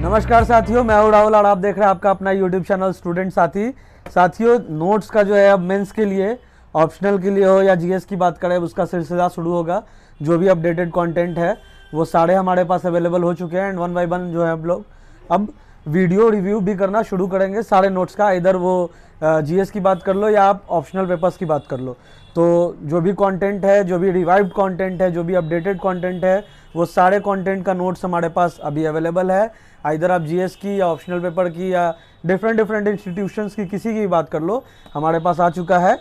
नमस्कार साथियों, मैं हूं राहुल और आप देख रहे हैं आपका अपना यूट्यूब चैनल स्टूडेंट साथी। साथियों, नोट्स का जो है अब मेंस के लिए, ऑप्शनल के लिए हो या जीएस की बात करें, उसका सिलसिला शुरू होगा। जो भी अपडेटेड कंटेंट है वो सारे हमारे पास अवेलेबल हो चुके हैं एंड वन बाय वन जो है हम लोग अब वीडियो रिव्यू भी करना शुरू करेंगे सारे नोट्स का। इधर वो जीएस की बात कर लो या आप ऑप्शनल पेपर्स की बात कर लो, तो जो भी कंटेंट है, जो भी रिवाइव्ड कंटेंट है, जो भी अपडेटेड कंटेंट है, वो सारे कंटेंट का नोट्स हमारे पास अभी अवेलेबल है। इधर आप जीएस की या ऑप्शनल पेपर की या डिफरेंट इंस्टीट्यूशंस की किसी की भी बात कर लो, हमारे पास आ चुका है।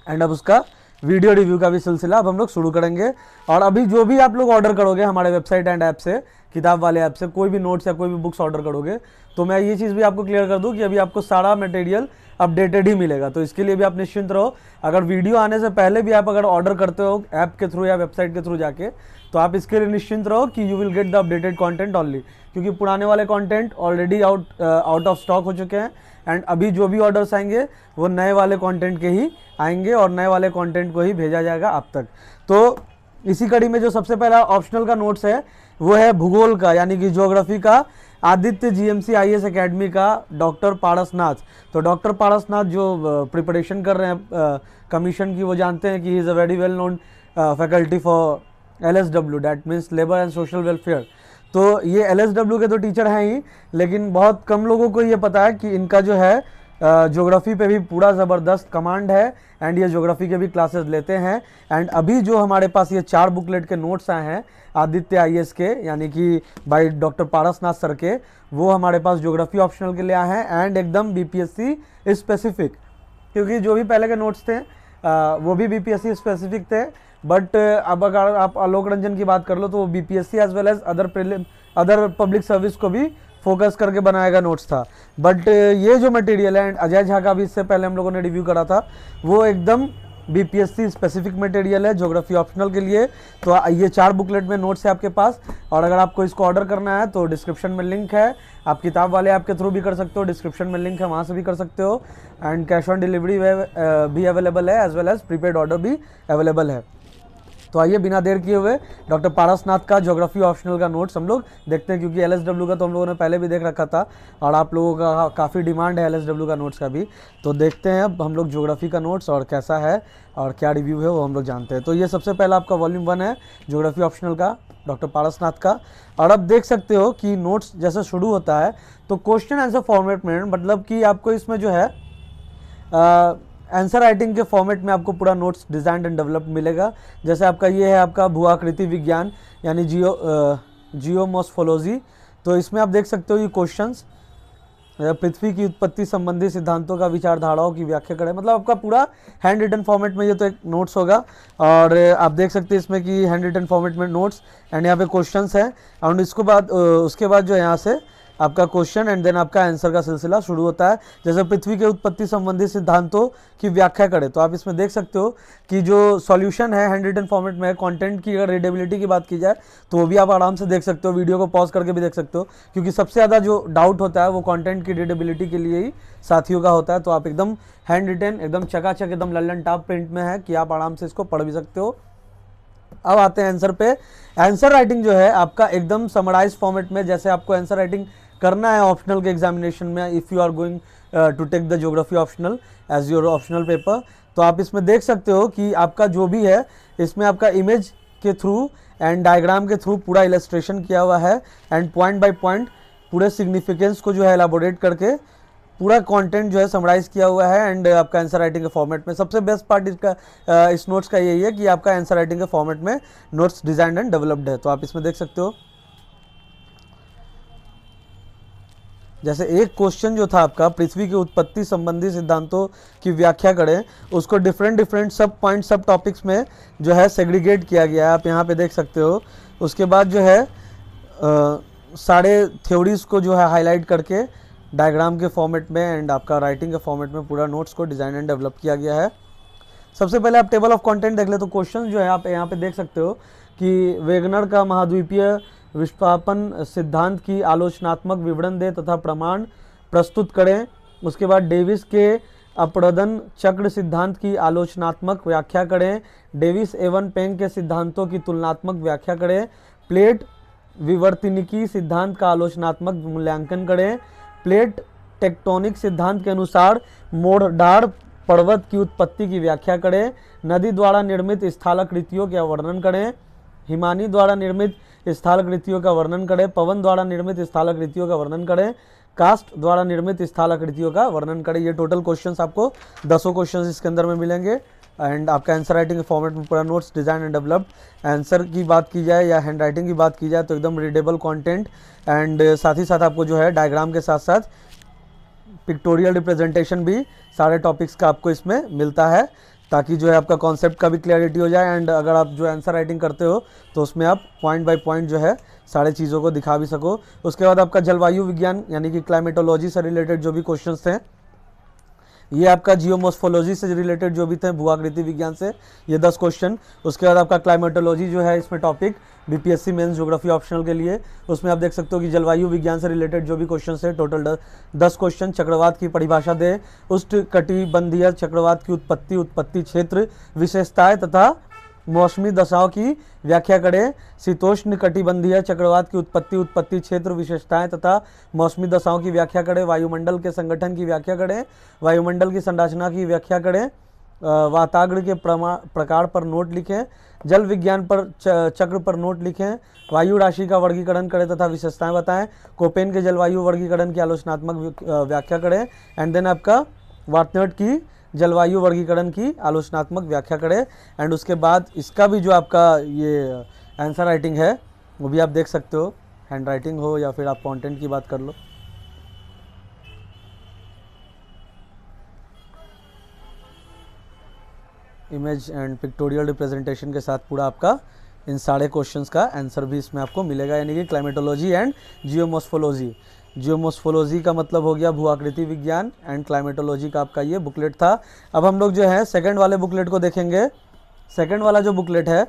एंड अब उसका वीडियो रिव्यू का भी सिलसिला अब हम लोग शुरू करेंगे। और अभी जो भी आप लोग ऑर्डर करोगे हमारे वेबसाइट एंड ऐप से, किताब वाले ऐप से, कोई भी नोट्स या कोई भी बुक्स ऑर्डर करोगे, तो मैं ये चीज़ भी आपको क्लियर कर दूं कि अभी आपको सारा मटेरियल अपडेटेड ही मिलेगा। तो इसके लिए भी आप निश्चिंत रहो। अगर वीडियो आने से पहले भी आप अगर ऑर्डर करते हो ऐप के थ्रू या वेबसाइट के थ्रू जाके, तो आप इसके लिए निश्चिंत रहो कि you will get the updated content only, क्योंकि पुराने वाले content already out of stock हो चुके हैं। एंड अभी जो भी ऑर्डर्स आएंगे वो नए वाले कंटेंट के ही आएंगे और नए वाले कंटेंट को ही भेजा जाएगा आप तक। तो इसी कड़ी में जो सबसे पहला ऑप्शनल का नोट्स है वो है भूगोल का, यानी कि ज्योग्राफी का, आदित्य जीएमसी आईएएस एकेडमी का डॉक्टर पारसनाथ। तो डॉक्टर पारसनाथ जो प्रिपरेशन कर रहे हैं कमीशन की, वो जानते हैं कि he is a very well known faculty for LSW, that means labour and social welfare. तो ये एलएसडब्ल्यू के तो टीचर हैं ही, लेकिन बहुत कम लोगों को ये पता है कि इनका जो है ज्योग्राफी पे भी पूरा ज़बरदस्त कमांड है एंड ये ज्योग्राफी के भी क्लासेस लेते हैं। एंड अभी जो हमारे पास ये 4 बुकलेट के नोट्स आए हैं आदित्य आईएएस के, यानी कि बाय डॉक्टर पारसनाथ सर के, वो हमारे पास ज्योग्राफी ऑप्शनल के लिए आए हैं एंड एकदम बीपीएससी स्पेसिफिक, क्योंकि जो भी पहले के नोट्स थे वो भी बीपीएससी स्पेसिफिक थे। बट अब अगर आप आलोक रंजन की बात कर लो तो वो BPSC as well as other public service को भी फोकस करके बनाया गया नोट्स था। बट ये जो मटेरियल है, अजय झा का भी इससे पहले हम लोगों ने रिव्यू करा था, वो एकदम बीपीएससी स्पेसिफिक मटेरियल है ज्योग्राफी ऑप्शनल के लिए। तो ये 4 बुकलेट में नोट्स है आपके पास, और अगर आपको इसको ऑर्डर करना है तो डिस्क्रिप्शन में लिंक है। आप किताब वाले ऐप के थ्रू भी कर सकते हो, डिस्क्रिप्शन में लिंक है, वहाँ से भी कर सकते हो। एंड कैश ऑन डिलीवरी भी अवेलेबल है, as well as prepaid order भी अवेलेबल है। तो आइए बिना देर किए हुए डॉक्टर पारसनाथ का ज्योग्राफी ऑप्शनल का नोट्स हम लोग देखते हैं, क्योंकि एलएसडब्ल्यू का तो हम लोगों ने पहले भी देख रखा था और आप लोगों का काफ़ी डिमांड है एलएसडब्ल्यू का नोट्स का भी। तो देखते हैं अब हम लोग ज्योग्राफी का नोट्स और कैसा है और क्या रिव्यू है वो हम लोग जानते हैं। तो ये सबसे पहला आपका वॉल्यूम 1 है ज्योग्राफी ऑप्शनल का डॉक्टर पारसनाथ का। और अब देख सकते हो कि नोट्स जैसे शुरू होता है तो क्वेश्चन आंसर फॉर्मेट में, मतलब कि आपको इसमें जो है आंसर राइटिंग के फॉर्मेट में आपको पूरा नोट्स डिज़ाइन एंड डेवलप मिलेगा। जैसे आपका ये है आपका भू आकृति विज्ञान, यानी जियोमॉर्फोलॉजी। तो इसमें आप देख सकते हो ये क्वेश्चंस, पृथ्वी की उत्पत्ति संबंधी सिद्धांतों का विचारधाराओं की व्याख्या करें, मतलब आपका पूरा हैंड रिटन फॉर्मेट में ये तो एक नोट्स होगा। और आप देख सकते हैं इसमें कि हैंड रिटन फॉर्मेट में नोट्स एंड यहाँ पे क्वेश्चंस हैं। और इसके बाद उसके बाद जो यहाँ से आपका क्वेश्चन एंड देन आपका आंसर का सिलसिला शुरू होता है। जैसे पृथ्वी के उत्पत्ति संबंधी सिद्धांतों की व्याख्या करें, तो आप इसमें देख सकते हो कि जो सॉल्यूशन है हैंड रिटन फॉर्मेट में है। कंटेंट की अगर रीडेबिलिटी की बात की जाए तो वो भी आप आराम से देख सकते हो, वीडियो को पॉज करके भी देख सकते हो, क्योंकि सबसे ज़्यादा जो डाउट होता है वो कंटेंट की रीडेबिलिटी के लिए ही साथियों का होता है। तो आप एकदम हैंड रिटन, एकदम चकाचक, एकदम लल्लन टॉप प्रिंट में है कि आप आराम से इसको पढ़ भी सकते हो। अब आते हैं आंसर पे। आंसर राइटिंग जो है आपका एकदम समराइज फॉर्मेट में, जैसे आपको आंसर राइटिंग करना है ऑप्शनल के एग्जामिनेशन में, if you are going to take the geography optional as your optional paper, तो आप इसमें देख सकते हो कि आपका जो भी है इसमें आपका इमेज के थ्रू एंड डायग्राम के थ्रू पूरा इलस्ट्रेशन किया हुआ है एंड पॉइंट बाय पॉइंट पूरे सिग्निफिकेंस को जो है एलाबोरेट करके पूरा कंटेंट जो है समराइज किया हुआ है। एंड आपका आंसर राइटिंग के फॉर्मेट में सबसे बेस्ट पार्ट इसका इस नोट्स का यही है कि आपका आंसर राइटिंग के फॉर्मेट में नोट्स डिजाइंड एंड डेवलप्ड है। तो आप इसमें देख सकते हो जैसे एक क्वेश्चन जो था आपका पृथ्वी की उत्पत्ति संबंधी सिद्धांतों की व्याख्या करें, उसको डिफरेंट सब पॉइंट सब टॉपिक्स में जो है सेग्रीगेट किया गया है, आप यहाँ पे देख सकते हो। उसके बाद जो है सारे थ्योरीज को जो है हाईलाइट करके डायग्राम के फॉर्मेट में एंड आपका राइटिंग के फॉर्मेट में पूरा नोट्स को डिज़ाइन एंड डेवलप किया गया है। सबसे पहले आप टेबल ऑफ कंटेंट देख ले, तो क्वेश्चन जो है आप यहाँ पे देख सकते हो कि वेगनर का महाद्वीपीय विस्थापन सिद्धांत की आलोचनात्मक विवरण दे तथा प्रमाण प्रस्तुत करें। उसके बाद डेविस के अपरदन चक्र सिद्धांत की आलोचनात्मक व्याख्या करें। डेविस एवं पेंग के सिद्धांतों की तुलनात्मक व्याख्या करें। प्लेट विवर्तनिकी सिद्धांत का आलोचनात्मक मूल्यांकन करें। प्लेट टेक्टोनिक सिद्धांत के अनुसार मोड़दार पर्वत की उत्पत्ति की व्याख्या करें। नदी द्वारा निर्मित स्थलाकृतियों का वर्णन करें। हिमानी द्वारा निर्मित स्थलाकृतियों का वर्णन करें। पवन द्वारा निर्मित स्थलाकृतियों का वर्णन करें। कास्ट द्वारा निर्मित स्थलाकृतियों का वर्णन करें। ये टोटल क्वेश्चंस आपको 10 क्वेश्चंस इसके अंदर में मिलेंगे। एंड आपका आंसर राइटिंग के फॉर्मेट में पूरा notes design and developed. Answer की बात की जाए या हैंड राइटिंग की बात की जाए तो एकदम रीडेबल कंटेंट, एंड साथ ही साथ आपको जो है डायग्राम के साथ साथ पिक्टोरियल रिप्रेजेंटेशन भी सारे टॉपिक्स का आपको इसमें मिलता है, ताकि जो है आपका कॉन्सेप्ट का भी क्लैरिटी हो जाए। एंड अगर आप जो आंसर राइटिंग करते हो तो उसमें आप पॉइंट बाय पॉइंट जो है सारे चीज़ों को दिखा भी सको। उसके बाद आपका जलवायु विज्ञान यानी कि क्लाइमेटोलॉजी से रिलेटेड जो भी क्वेश्चंस थे, ये आपका जियोमॉर्फोलॉजी से रिलेटेड जो भी थे, भूआकृति विज्ञान से ये 10 क्वेश्चन। उसके बाद आपका क्लाइमेटोलॉजी जो है इसमें topic BPSC mains geography optional के लिए, उसमें आप देख सकते हो कि जलवायु विज्ञान से रिलेटेड जो भी क्वेश्चन है टोटल 10 क्वेश्चन। चक्रवात की परिभाषा दे। उष्णकटिबंधीय चक्रवात की उत्पत्ति, उत्पत्ति क्षेत्र, विशेषताएं तथा मौसमी दशाओं की व्याख्या करें। शीतोष्ण कटिबंधीय चक्रवात की उत्पत्ति, उत्पत्ति क्षेत्र, विशेषताएं तथा मौसमी दशाओं की व्याख्या करें। वायुमंडल के संगठन की व्याख्या करें। वायुमंडल की संरचना की व्याख्या करें। वाताग्र के प्रकार पर नोट लिखें। जल विज्ञान पर चक्र पर नोट लिखें। वायु राशि का वर्गीकरण करें तथा विशेषताएं बताएं। कोपेन के जलवायु वर्गीकरण की आलोचनात्मक व्याख्या करें। एंड देन आपका वार्टनट की जलवायु वर्गीकरण की आलोचनात्मक व्याख्या करें। एंड उसके बाद इसका भी जो आपका ये आंसर राइटिंग है वो भी आप देख सकते हो, हैंड राइटिंग हो या फिर आप कंटेंट की बात कर लो। इमेज एंड पिक्टोरियल रिप्रेजेंटेशन के साथ पूरा आपका इन सारे क्वेश्चंस का आंसर भी इसमें आपको मिलेगा, यानी कि क्लाइमेटोलॉजी एंड जियोमॉर्फोलॉजी। जियोमॉर्फोलॉजी का मतलब हो गया भूआकृति विज्ञान, एंड क्लाइमेटोलॉजी का आपका ये बुकलेट था। अब हम लोग जो है सेकंड वाले बुकलेट को देखेंगे। सेकंड वाला जो बुकलेट है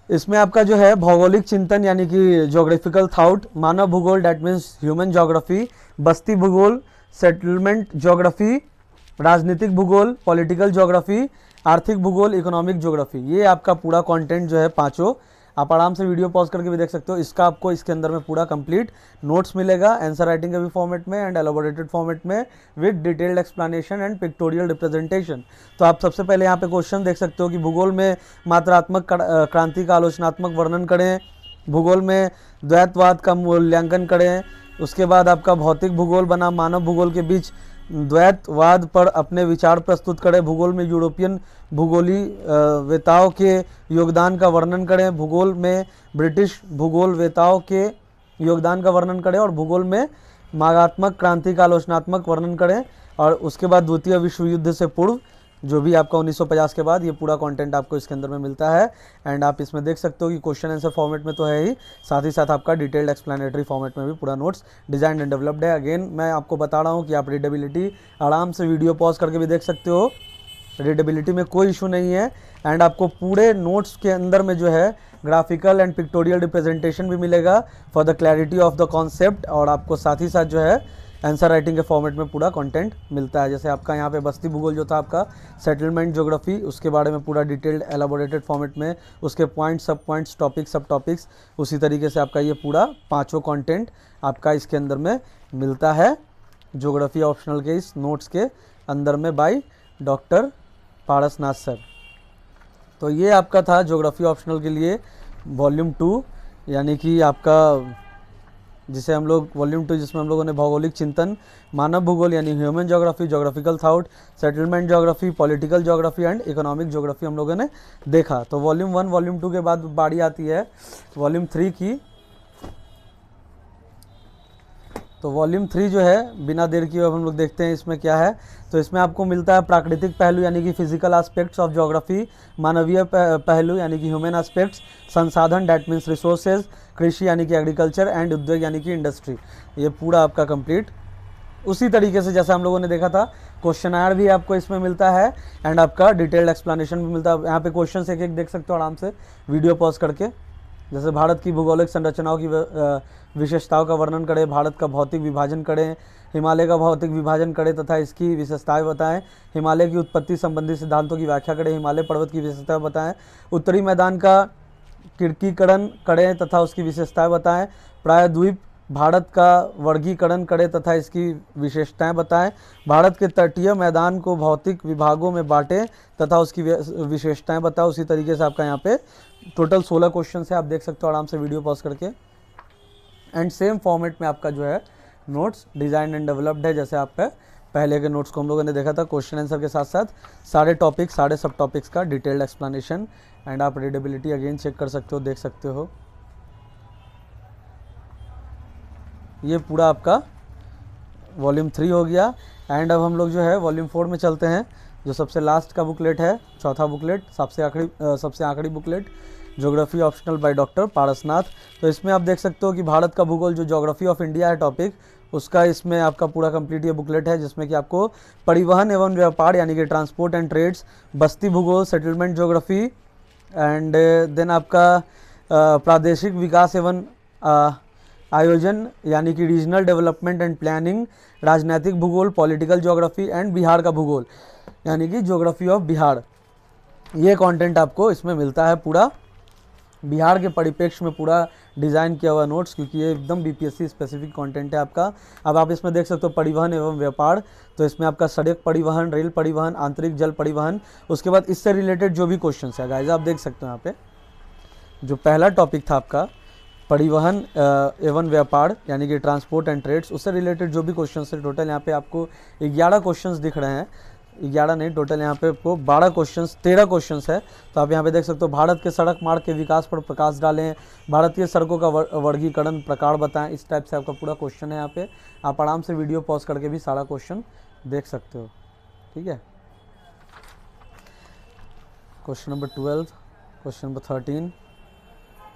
इसमें आपका जो है भौगोलिक चिंतन यानी कि ज्योग्राफिकल थॉट, मानव भूगोल डैट मीन्स ह्यूमन ज्योग्राफी, बस्ती भूगोल, सेटलमेंट ज्योग्राफी, राजनीतिक भूगोल, पॉलिटिकल ज्योग्राफी, आर्थिक भूगोल, इकोनॉमिक ज्योग्राफी, ये आपका पूरा कंटेंट जो है पांचों आप आराम से वीडियो पॉज करके भी देख सकते हो। इसका आपको इसके अंदर में पूरा कंप्लीट नोट्स मिलेगा, आंसर राइटिंग के भी फॉर्मेट में एंड एलाबोरेटेड फॉर्मेट में with detailed explanation and pictorial representation. तो आप सबसे पहले यहाँ पे क्वेश्चन देख सकते हो कि भूगोल में मात्रात्मक क्रांति का आलोचनात्मक वर्णन करें। भूगोल में द्वैतवाद का मूल्यांकन करें। उसके बाद आपका भौतिक भूगोल बना मानव भूगोल के बीच द्वैतवाद पर अपने विचार प्रस्तुत करें। भूगोल में यूरोपियन भूगोलवेताओं के योगदान का वर्णन करें। भूगोल में ब्रिटिश भूगोलवेताओं के योगदान का वर्णन करें और भूगोल में मागात्मक क्रांति का आलोचनात्मक वर्णन करें। और उसके बाद द्वितीय विश्व युद्ध से पूर्व जो भी आपका 1950 के बाद ये पूरा कंटेंट आपको इसके अंदर में मिलता है। एंड आप इसमें देख सकते हो कि क्वेश्चन आंसर फॉर्मेट में तो है ही, साथ ही साथ आपका डिटेल्ड एक्सप्लेनेटरी फॉर्मेट में भी पूरा नोट्स डिजाइन एंड डेवलप्ड है। अगेन मैं आपको बता रहा हूँ कि आप रीडेबिलिटी आराम से वीडियो पॉज करके भी देख सकते हो, रीडेबिलिटी में कोई इशू नहीं है। एंड आपको पूरे नोट्स के अंदर में जो है ग्राफिकल एंड पिक्टोरियल रिप्रेजेंटेशन भी मिलेगा for the clarity of the concept, और आपको साथ ही साथ जो है आंसर राइटिंग के फॉर्मेट में पूरा कंटेंट मिलता है। जैसे आपका यहाँ पे बस्ती भूगोल जो था आपका सेटलमेंट ज्योग्राफी, उसके बारे में पूरा डिटेल्ड एलाबोरेटेड फॉर्मेट में उसके पॉइंट्स, सब पॉइंट्स, टॉपिक्स, सब टॉपिक्स, उसी तरीके से आपका ये पूरा पांचों कंटेंट आपका इसके अंदर में मिलता है ज्योग्राफी ऑप्शनल के इस नोट्स के अंदर में बाय डॉक्टर पारसनाथ सर। तो ये आपका था ज्योग्राफी ऑप्शनल के लिए वॉल्यूम 2, यानी कि आपका जिसे हम लोग वॉल्यूम 2 जिसमें हम लोगों ने भौगोलिक चिंतन, मानव भूगोल यानी human geography, geographical thought, settlement geography, political geography and economic geography हम लोगों ने देखा। तो वॉल्यूम 1 वॉल्यूम 2 के बाद बारी आती है वॉल्यूम 3 की। तो वॉल्यूम 3 जो है बिना देर किए अब हम लोग देखते हैं इसमें क्या है। तो इसमें आपको मिलता है प्राकृतिक पहलू यानी कि फिजिकल एस्पेक्ट्स ऑफ ज्योग्राफी, मानवीय पहलू यानी कि ह्यूमन एस्पेक्ट्स, संसाधन डैट मीन्स रिसोर्सेज, कृषि यानी कि एग्रीकल्चर एंड उद्योग यानी कि इंडस्ट्री। ये पूरा आपका कंप्लीट उसी तरीके से जैसा हम लोगों ने देखा था। क्वेश्चन भी आपको इसमें मिलता है एंड आपका डिटेल्ड एक्सप्लेनेशन भी मिलता है। यहाँ पे क्वेश्चन एक एक देख सकते हो आराम से वीडियो पॉज करके। जैसे भारत की भूगोलिक संरचनाओं की विशेषताओं का वर्णन करें, भारत का भौतिक विभाजन करें, हिमालय का भौतिक विभाजन करें तथा इसकी विशेषताएं बताएं, हिमालय की उत्पत्ति संबंधी सिद्धांतों की व्याख्या करें, हिमालय पर्वत की विशेषताएं बताएं, उत्तरी मैदान का कीर्कीकरण करें तथा उसकी विशेषताएं बताएं। प्रायद्वीप भारत का वर्गीकरण करें तथा इसकी विशेषताएं बताएं। भारत के तटीय मैदान को भौतिक विभागों में बांटें तथा उसकी विशेषताएं बताओ। उसी तरीके से आपका यहाँ पे टोटल 16 क्वेश्चन है, आप देख सकते हो आराम से वीडियो पॉज करके। एंड सेम फॉर्मेट में आपका जो है नोट्स डिज़ाइन एंड डेवलप्ड है, जैसे आपका पहले के नोट्स को हम लोगों ने देखा था, क्वेश्चन आंसर के साथ साथ सारे टॉपिक सारे सब टॉपिक्स का डिटेल्ड एक्सप्लेनेशन। एंड आप रीडेबिलिटी अगेन चेक कर सकते हो, देख सकते हो। ये पूरा आपका वॉल्यूम 3 हो गया। एंड अब हम लोग जो है वॉल्यूम 4 में चलते हैं, जो सबसे लास्ट का बुकलेट है, चौथा बुकलेट, सबसे आखिरी booklet, geography optional bye doctor Parasnath. तो इसमें आप देख सकते हो कि भारत का भूगोल, जो ज्योग्राफी ऑफ इंडिया है टॉपिक, उसका इसमें आपका पूरा कंप्लीट ये बुकलेट है, जिसमें कि आपको परिवहन एवं व्यापार यानी कि ट्रांसपोर्ट एंड ट्रेड्स, बस्ती भूगोल, सेटलमेंट ज्योग्राफी, एंड देन आपका प्रादेशिक विकास एवं आयोजन यानी कि रीजनल डेवलपमेंट एंड प्लानिंग, राजनीतिक भूगोल, पॉलिटिकल ज्योग्राफी, एंड बिहार का भूगोल यानी कि ज्योग्राफी ऑफ बिहार। ये कंटेंट आपको इसमें मिलता है पूरा बिहार के परिप्रेक्ष्य में पूरा डिज़ाइन किया हुआ नोट्स, क्योंकि ये एकदम बीपीएससी स्पेसिफिक कंटेंट है आपका। अब आप इसमें देख सकते हो परिवहन एवं व्यापार, तो इसमें आपका सड़क परिवहन, रेल परिवहन, आंतरिक जल परिवहन, उसके बाद इससे रिलेटेड जो भी क्वेश्चन है गाइस आप देख सकते हो यहाँ पे। जो पहला टॉपिक था आपका परिवहन एवं व्यापार यानी कि ट्रांसपोर्ट एंड ट्रेड्स, उससे रिलेटेड जो भी क्वेश्चन है, टोटल यहाँ पे आपको 11 क्वेश्चन दिख रहे हैं। 11 नहीं, टोटल यहाँ पे आपको 12 क्वेश्चंस 13 क्वेश्चंस है। तो आप यहाँ पे देख सकते हो, भारत के सड़क मार्ग के विकास पर प्रकाश डालें, भारतीय सड़कों का वर्गीकरण प्रकार बताएं। इस टाइप से आपका पूरा क्वेश्चन है यहाँ पे। आप आराम से वीडियो पॉज करके भी सारा क्वेश्चन देख सकते हो, ठीक है। क्वेश्चन नंबर 12, क्वेश्चन नंबर 13,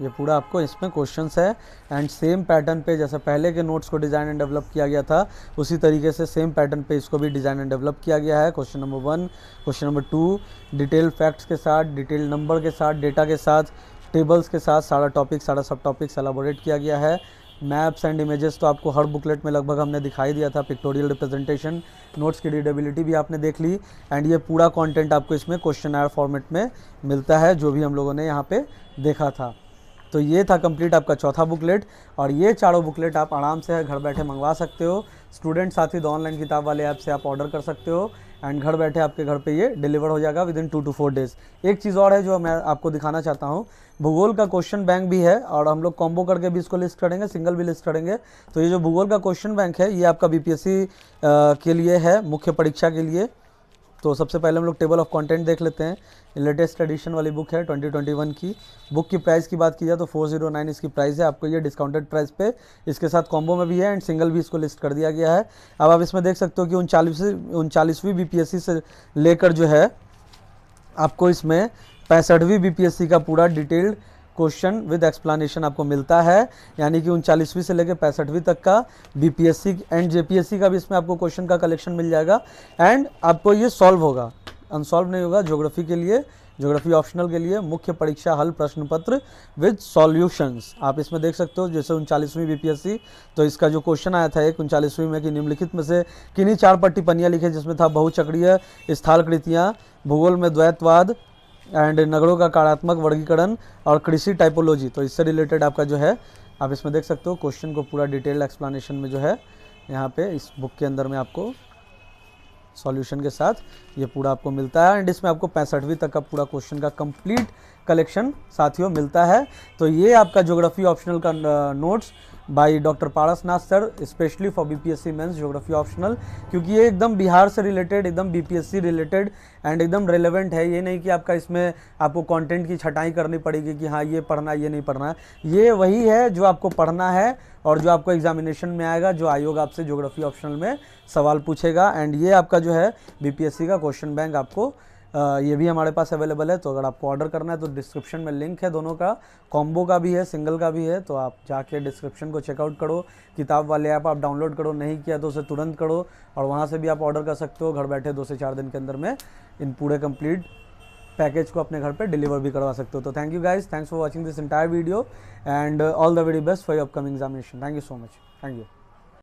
ये पूरा आपको इसमें क्वेश्चंस है। एंड सेम पैटर्न पे जैसे पहले के नोट्स को डिज़ाइन एंड डेवलप किया गया था, उसी तरीके से सेम पैटर्न पे इसको भी डिज़ाइन एंड डेवलप किया गया है। Question number 1, question number 2 detail facts के साथ, डिटेल नंबर के साथ, डेटा के साथ, टेबल्स के साथ, सारा टॉपिक सारा सब टॉपिक्स एलाबोरेट किया गया है। मैप्स एंड इमेजेस तो आपको हर बुकलेट में लगभग हमने दिखाई दिया था, पिक्टोरियल रिप्रेजेंटेशन, नोट्स की रीडेबिलिटी भी आपने देख ली। एंड ये पूरा कंटेंट आपको इसमें क्वेश्चन आयर फॉर्मेट में मिलता है, जो भी हम लोगों ने यहाँ पे देखा था। तो ये था कंप्लीट आपका चौथा बुकलेट, और ये चारों बुकलेट आप आराम से घर बैठे मंगवा सकते हो। स्टूडेंट साथी तो ऑनलाइन किताब वाले ऐप से आप ऑर्डर कर सकते हो, एंड घर बैठे आपके घर पे ये डिलीवर हो जाएगा विदिन 2 to 4 डेज़। एक चीज़ और है जो मैं आपको दिखाना चाहता हूँ, भूगोल का क्वेश्चन बैंक भी है, और हम लोग कॉम्बो करके भी इसको लिस्ट करेंगे, सिंगल भी लिस्ट करेंगे। तो ये जो भूगोल का क्वेश्चन बैंक है, ये आपका बीपीएससी के लिए है, मुख्य परीक्षा के लिए। तो सबसे पहले हम लोग टेबल ऑफ कंटेंट देख लेते हैं। लेटेस्ट एडिशन वाली बुक है 2021 की। बुक की प्राइस की बात की जाए तो 409 इसकी प्राइस है, आपको ये डिस्काउंटेड प्राइस पे इसके साथ कॉम्बो में भी है, एंड सिंगल भी इसको लिस्ट कर दिया गया है। अब आप इसमें देख सकते हो कि 39वीं बीपीएससी से लेकर जो है आपको इसमें 65वीं बीपीएससी का पूरा डिटेल्ड क्वेश्चन विद एक्सप्लेनेशन आपको मिलता है, यानी कि 39वीं से लेकर 65वीं तक का बीपीएससी एंड जेपीएससी का भी इसमें आपको क्वेश्चन का कलेक्शन मिल जाएगा। एंड आपको ये सॉल्व होगा, अनसॉल्व नहीं होगा। ज्योग्राफी के लिए, ज्योग्राफी ऑप्शनल के लिए मुख्य परीक्षा हल प्रश्न पत्र विद सॉल्यूशंस आप इसमें देख सकते हो। जैसे 39वीं बीपीएससी, तो इसका जो क्वेश्चन आया था एक 39वीं में कि निम्नलिखित में से किन्हीं 4 पर टिप्पणियाँ लिखे, जिसमें था बहुचक्रीय स्थलाकृतियाँ, भूगोल में द्वैतवाद, एंड नगरों का कार्यात्मक वर्गीकरण, और कृषि टाइपोलॉजी। तो इससे रिलेटेड आपका जो है आप इसमें देख सकते हो क्वेश्चन को पूरा डिटेल्ड एक्सप्लेनेशन में जो है यहाँ पे इस बुक के अंदर में आपको सॉल्यूशन के साथ ये पूरा आपको मिलता है। एंड इसमें आपको 65वीं तक का पूरा क्वेश्चन का कंप्लीट कलेक्शन साथियों मिलता है। तो ये आपका ज्योग्राफी ऑप्शनल का notes by doctor Parasnath sir, specially for BPSC mains geography optional, क्योंकि ये एकदम बिहार से रिलेटेड, एकदम बीपीएससी रिलेटेड एंड एकदम रेलेवेंट है। ये नहीं कि आपका इसमें आपको कंटेंट की छटाई करनी पड़ेगी कि हाँ ये पढ़ना ये नहीं पढ़ना है। ये वही है जो आपको पढ़ना है और जो आपको एग्जामिनेशन में आएगा, जो आयोग आपसे ज्योग्राफी ऑप्शनल में सवाल पूछेगा। एंड ये आपका जो है बीपीएससी का क्वेश्चन बैंक आपको ये भी हमारे पास अवेलेबल है। तो अगर आपको ऑर्डर करना है तो डिस्क्रिप्शन में लिंक है, दोनों का, कॉम्बो का भी है, सिंगल का भी है। तो आप जाके डिस्क्रिप्शन को चेकआउट करो, किताब वाले ऐप आप डाउनलोड करो, नहीं किया तो उसे तुरंत करो, और वहाँ से भी आप ऑर्डर कर सकते हो। घर बैठे 2 से 4 दिन के अंदर में इन पूरे कंप्लीट पैकेज को अपने घर पे डिलीवर भी करवा सकते हो। तो thank you guys, thanks for watching this entire video, and all the very best for your upcoming examination. Thank you so much, thank you.